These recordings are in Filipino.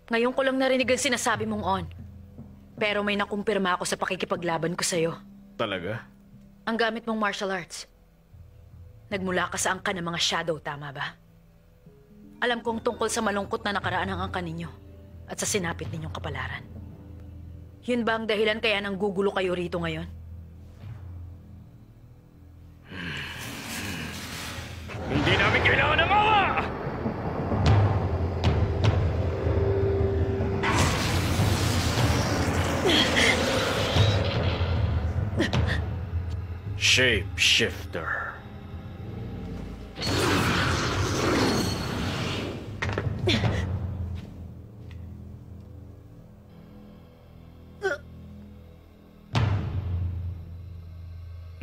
Ngayon ko lang narinig ang sinasabi mong on. Pero may nakumpirma ako sa pakikipaglaban ko sa'yo. Talaga? Ang gamit mong martial arts. Nagmula ka sa angka ng mga shadow, tama ba? Alam kong tungkol sa malungkot na nakaraan ng angka ninyo at sa sinapit ninyong kapalaran. Yun ba ang dahilan kaya nang gugulo kayo rito ngayon? Hindi namin kailangan ng awa! Shapeshifter.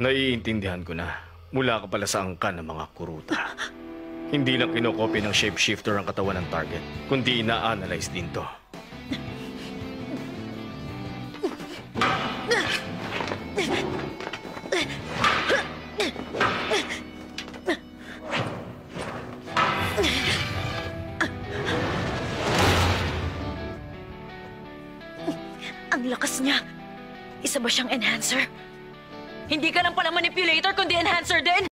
Naiintindihan ko na. Mula ka pala sa angka ng mga kuruta. Hindi lang kinokopy ng shapeshifter ang katawan ng target, kundi ina-analyze din to. Ang lakas niya. Isa ba siyang enhancer? Hindi ka lang pala manipulator, kundi enhancer din!